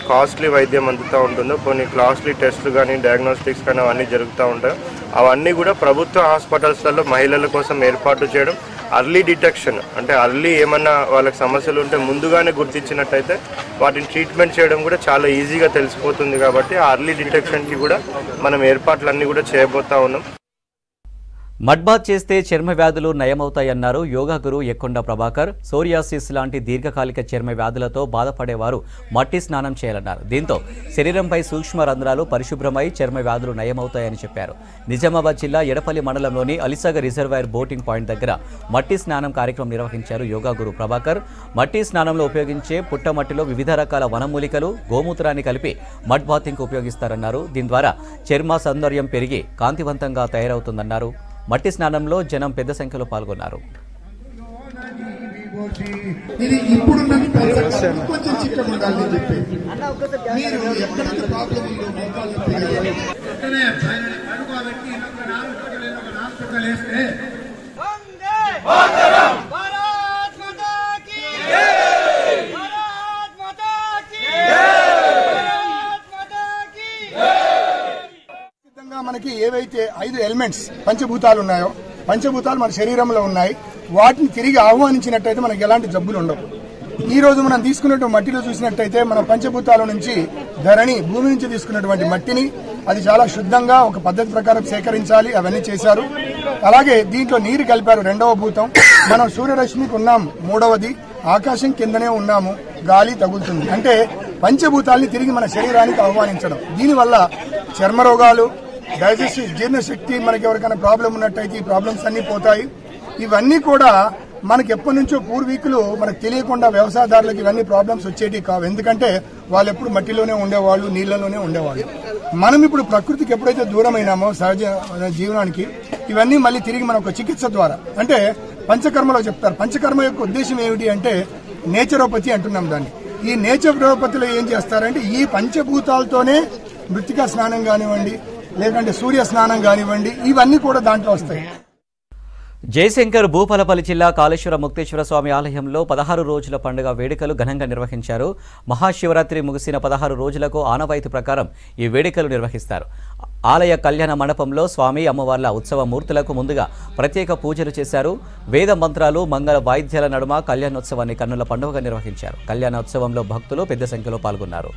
S15: కాస్ట్లీ వైద్యం అందుతూ ఉంటుందో, కొన్ని కాస్ట్లీ టెస్టులు కానీ డయాగ్నోస్టిక్స్ కానీ అవన్నీ జరుగుతూ ఉంటాయి. అవన్నీ కూడా ప్రభుత్వ హాస్పిటల్స్లలో మహిళల కోసం ఏర్పాటు చేయడం, అర్లీ డిటెక్షన్ అంటే అర్లీ ఏమన్నా వాళ్ళకి సమస్యలు ఉంటే ముందుగానే గుర్తించినట్టయితే వాటిని ట్రీట్మెంట్ చేయడం కూడా చాలా ఈజీగా తెలిసిపోతుంది. కాబట్టి ఆ అర్లీ డిటెక్షన్కి కూడా మనం ఏర్పాట్లన్నీ కూడా చేయబోతా ఉన్నాం.
S1: మడ్బాత్ చేస్తే చర్మ వ్యాధులు నయమవుతాయన్నారు యోగా గురు ఎక్కొండ ప్రభాకర్. సోరియాసిస్ లాంటి దీర్ఘకాలిక చర్మ వ్యాధులతో బాధపడేవారు మట్టి స్నానం చేయాలన్నారు. దీంతో శరీరంపై సూక్ష్మ రంధ్రాలు పరిశుభ్రమై చర్మ వ్యాధులు నయమవుతాయని చెప్పారు. నిజామాబాద్ జిల్లా ఎడపల్లి మండలంలోని అలిసాగర్ రిజర్వాయర్ బోటింగ్ పాయింట్ దగ్గర మట్టి స్నానం కార్యక్రమం నిర్వహించారు యోగా గురు ప్రభాకర్. మట్టి స్నానంలో ఉపయోగించే పుట్టమట్టిలో వివిధ రకాల వనమూలికలు, గోమూత్రాన్ని కలిపి మడ్ బాతింగ్ ఉపయోగిస్తారన్నారు. దీని ద్వారా చర్మ సౌందర్యం పెరిగి కాంతివంతంగా తయారవుతుందన్నారు. మట్టి స్నానంలో జనం పెద్ద సంఖ్యలో పాల్గొన్నారు.
S16: ఇది ఇప్పుడు కొంచెం చిక్కగా ఉండాలని చెప్పి మీరు ఎక్కడైతే ప్రాబ్లం ఉందో మనకి ఏవైతే 5 ఎలిమెంట్స్ పంచభూతాలు ఉన్నాయో, పంచభూతాలు మన శరీరంలో ఉన్నాయి. వాటిని తిరిగి ఆహ్వానించినట్టయితే మనకి ఎలాంటి జబ్బులు ఉండవు. ఈ రోజు మనం తీసుకున్నట్టు మట్టిలో చూసినట్టయితే మన పంచభూతాల నుంచి ధరణి, భూమి నుంచి తీసుకున్నటువంటి మట్టిని అది చాలా శుద్ధంగా ఒక పద్ధతి ప్రకారం సేకరించాలి. అవన్నీ చేశారు. అలాగే దీంట్లో నీరు కలిపారు, 2వ భూతం. మనం సూర్యరశ్మికి ఉన్నాం, 3వది. ఆకాశం కిందనే ఉన్నాము, గాలి తగులుతుంది. అంటే పంచభూతాల్ని తిరిగి మన శరీరానికి ఆహ్వానించడం. దీనివల్ల చర్మ రోగాలు, డైజెస్టివ్ జీర్ణశక్తి, మనకి ఎవరికైనా ప్రాబ్లం ఉన్నట్టయితే ఈ ప్రాబ్లమ్స్ అన్ని పోతాయి. ఇవన్నీ కూడా మనకి ఎప్పటి నుంచో పూర్వీకులు మనకు తెలియకుండా వ్యవసాయదారులకు ఇవన్నీ ప్రాబ్లమ్స్ వచ్చేటి కావు. ఎందుకంటే వాళ్ళు ఎప్పుడు మట్టిలోనే ఉండేవాళ్ళు, నీళ్లలోనే ఉండేవాళ్ళు. మనం ఇప్పుడు ప్రకృతికి ఎప్పుడైతే దూరమైనామో సహజ జీవనానికి, ఇవన్నీ మళ్ళీ తిరిగి మన ఒక చికిత్స ద్వారా, అంటే పంచకర్మలో చెప్తారు. పంచకర్మ యొక్క ఉద్దేశం ఏమిటి అంటే నేచరోపతి అంటున్నాం దాన్ని. ఈ నేచరోపతిలో ఏం చేస్తారంటే ఈ పంచభూతాలతోనే మృతికా స్నానం కానివ్వండి, లేదంటే సూర్య స్నానం కానివ్వండి, ఇవన్నీ కూడా దాంట్లో వస్తాయి.
S1: జయశంకర్ భూపాలపల్లి జిల్లా కాళేశ్వర ముక్తేశ్వర స్వామి ఆలయంలో 16 రోజుల పండుగ వేడుకలు ఘనంగా నిర్వహించారు. మహాశివరాత్రి ముగిసిన 16 రోజులకు ఆనవాయితీ ప్రకారం ఈ వేడుకలు నిర్వహిస్తారు. ఆలయ కళ్యాణ మండపంలో స్వామి అమ్మవార్ల ఉత్సవ మూర్తులకు ముందుగా ప్రత్యేక పూజలు చేశారు. వేద మంత్రాలు, మంగళ వాయిద్యాల నడుమ కళ్యాణోత్సవాన్ని కన్నుల పండుగగా నిర్వహించారు. కళ్యాణోత్సవంలో భక్తులు పెద్ద సంఖ్యలో పాల్గొన్నారు.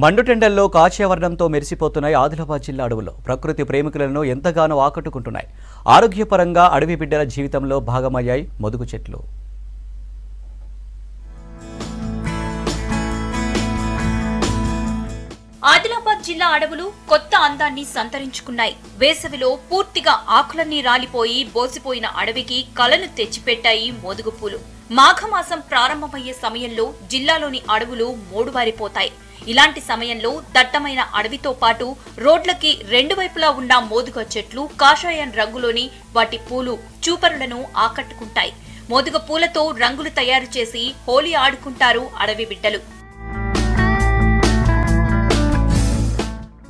S1: మండుటెండల్లో కాచేవర్ణంతో మెరిసిపోతున్నాయి ఆదిలాబాద్ జిల్లా అడవుల్లో. ప్రకృతి ప్రేమికులను ఎంతగానో ఆకట్టుకుంటున్నాయి. ఆరోగ్యపరంగా అడవి బిడ్డల జీవితంలో భాగమయ్యాయి మొదుగు చెట్లు.
S17: ఆదిలాబాద్ జిల్లా అడవులు కొత్త అందాన్ని సంతరించుకున్నాయి. వేసవిలో పూర్తిగా ఆకులన్నీ రాలిపోయి బోసిపోయిన అడవికి కలను తెచ్చిపెట్టాయి మోదుగు పూలు. మాఘమాసం ప్రారంభమయ్యే సమయంలో జిల్లాలోని అడవులు మోడుబారిపోతాయి. ఇలాంటి సమయంలో దట్టమైన అడవితో పాటు రోడ్లకి 2 వైపులా ఉన్న మోదుగ చెట్లు కాషాయం రంగులోని వాటి పూలు చూపరులను ఆకట్టుకుంటాయి. మోదుగ పూలతో రంగులు తయారు చేసి హోలీ ఆడుకుంటారు అడవి బిడ్డలు.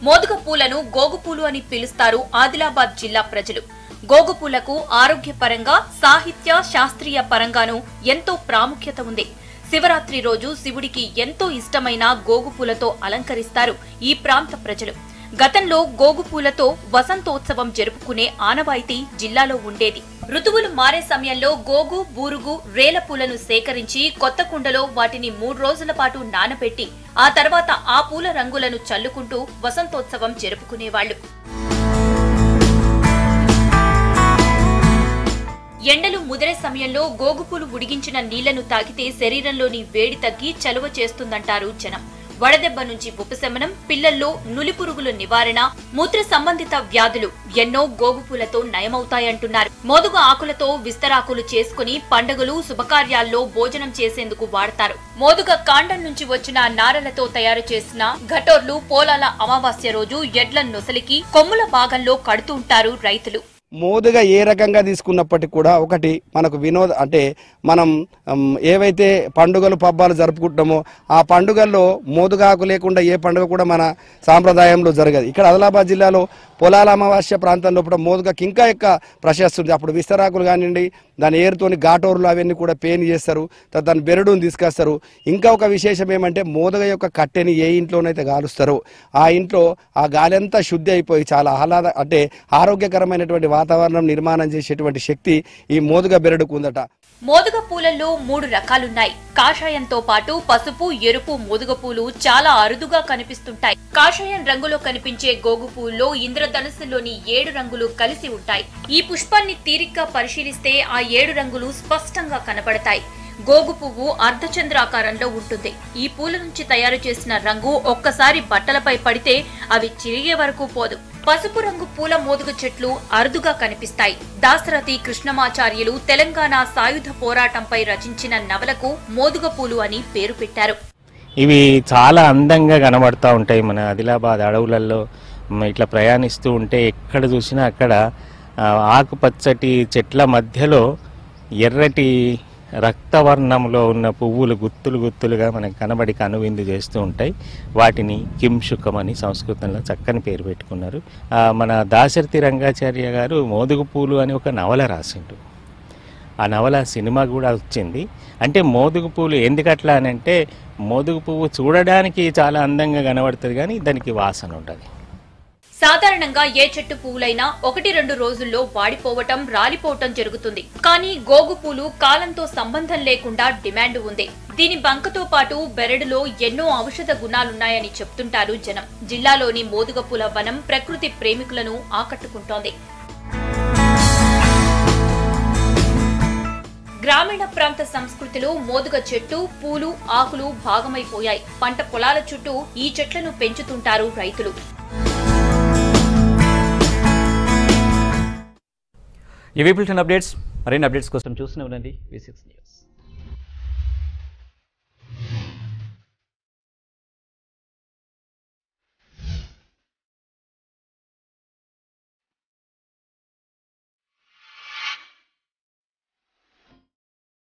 S17: మోదుగ పూలను గోగుపూలు అని పిలుస్తారు ఆదిలాబాద్ జిల్లా ప్రజలు. గోగుపూలకు ఆరోగ్యపరంగా, సాహిత్య, శాస్త్రీయ పరంగానూ ఎంతో ప్రాముఖ్యత ఉంది. శివరాత్రి రోజు శివుడికి ఎంతో ఇష్టమైన గోగుపూలతో అలంకరిస్తారు ఈ ప్రాంత ప్రజలు. గతంలో గోగుపూలతో వసంతోత్సవం జరుపుకునే ఆనవాయితీ జిల్లాలో ఉండేది. ఋతువులు మారే సమయంలో గోగు, బూరుగు, రేల పూలను సేకరించి కొత్త కుండలో వాటిని 3 రోజుల పాటు నానబెట్టి ఆ తర్వాత ఆ పూల రంగులను చల్లుకుంటూ వసంతోత్సవం జరుపుకునేవాళ్లు. ఎండలు ముదిరే సమయంలో గోగుపూలు ఉడిగించిన నీళ్లను తాగితే శరీరంలోని వేడి తగ్గి చలువ చేస్తుందంటారు జనం. వడదెబ్బ నుంచి ఉపశమనం, పిల్లల్లో నులిపురుగుల నివారణ, మూత్ర సంబంధిత వ్యాధులు ఎన్నో గోగుపూలతో నయమవుతాయంటున్నారు. మోదుగ ఆకులతో విస్తరాకులు చేసుకుని పండుగలు, శుభకార్యాల్లో భోజనం చేసేందుకు వాడతారు. మోదుగ కాండం నుంచి వచ్చిన నారలతో తయారు చేసిన ఘటోర్లు పోలాల అమావాస్య రోజు ఎడ్ల నొసలికి కొమ్ముల భాగంలో కడుతూ ఉంటారు రైతులు.
S13: మోదుగా ఏ రకంగా తీసుకున్నప్పటికీ కూడా ఒకటి మనకు అంటే మనం ఏవైతే పండుగలు పబ్బాలు జరుపుకుంటామో ఆ పండుగల్లో మోదుగాకు లేకుండా ఏ పండుగ కూడా మన సాంప్రదాయంలో జరగదు. ఇక్కడ ఆదిలాబాద్ జిల్లాలో పొలాల అమావాస్య ప్రాంతంలో కూడా మోదుగాకు ఇంకా ఎక్కువ ప్రశస్తి ఉంది. అప్పుడు విస్తరాకులు కానివ్వండి, దాని ఏరుతోని ఘాటోరులు అవన్నీ కూడా పేని చేస్తారు, దాని బెరడుని తీసుకొస్తారు. ఇంకా ఒక విశేషం ఏమంటే మోదుగ యొక్క కట్టెని ఏ ఇంట్లోనైతే గాలుస్తారో ఆ ఇంట్లో ఆ గాలి అంతా శుద్ధి అయిపోయి చాలా అంటే ఆరోగ్యకరమైనటువంటి వాతావరణం నిర్మాణం చేసేటువంటి శక్తి ఈ మోదుగ బెరడుకు ఉందట.
S17: మోదుగ పూలల్లో 3 రకాలున్నాయి. కాషాయంతో పాటు పసుపు, ఎరుపు మోదుగ పూలు చాలా అరుదుగా కనిపిస్తుంటాయి. కాషాయం రంగులో కనిపించే గోగు పూల్లో ఇంద్రధనుస్సులోని 7 రంగులు కలిసి ఉంటాయి. ఈ పుష్పాన్ని తీరిగ్గా పరిశీలిస్తే ఆ 7 రంగులు స్పష్టంగా కనబడతాయి. గోగు పువ్వు అర్ధచంద్రాకారంలో ఉంటుంది. ఈ పూల నుంచి తయారు చేసిన రంగు ఒక్కసారి బట్టలపై పడితే అవి చిరిగే వరకు పోదు. పసుపు రంగు పూల మోదుగ చెట్లు అరుదుగా కనిపిస్తాయి. దాశరథి కృష్ణమాచార్యులు తెలంగాణ సాయుధ పోరాటంపై రచించిన నవలకు మోదుగ పూలు అని పేరు పెట్టారు.
S18: ఇవి చాలా అందంగా కనబడతా ఉంటాయి. మన ఆదిలాబాద్ అడవులలో ఇట్లా ప్రయాణిస్తూ ఉంటే ఎక్కడ చూసినా అక్కడ ఆకుపచ్చటి చెట్ల మధ్యలో ఎర్రటి రక్తవర్ణంలో ఉన్న పువ్వులు గుత్తులు గుత్తులుగా మనకు కనబడి కనువిందు చేస్తూ ఉంటాయి. వాటిని కింశుకం అని సంస్కృతంలో చక్కని పేరు పెట్టుకున్నారు. మన దాశరథి రంగాచార్య గారు మోదుగ పూలు అని ఒక నవల రాసిండు. ఆ నవల సినిమా కూడా వచ్చింది. అంటే మోదుగ పూలు ఎందుకట్లా అని అంటే మోదుగ పువ్వు చూడడానికి చాలా అందంగా కనబడుతుంది, కానీ దానికి వాసన ఉంటుంది.
S17: సాధారణంగా ఏ చెట్టు పువ్వులైనా 1-2 రోజుల్లో వాడిపోవటం, రాలిపోవటం జరుగుతుంది. కానీ గోగు పూలు కాలంతో సంబంధం లేకుండా డిమాండ్ ఉంది. దీని బంకతో పాటు బెరడులో ఎన్నో ఔషధ గుణాలున్నాయని చెప్తుంటారు జనం. జిల్లాలోని మోదుగ పూల వనం ప్రకృతి ప్రేమికులను ఆకట్టుకుంటోంది. గ్రామీణ ప్రాంత సంస్కృతిలో మోదుగ చెట్టు, పూలు, ఆకులు భాగమైపోయాయి. పంట పొలాల చుట్టూ ఈ చెట్లను పెంచుతుంటారు రైతులు.
S1: ఇవి బులెటిన్ అప్డేట్స్. మరిన్ని అప్డేట్స్ కోసం చూస్తూనే ఉండండి V6 న్యూస్.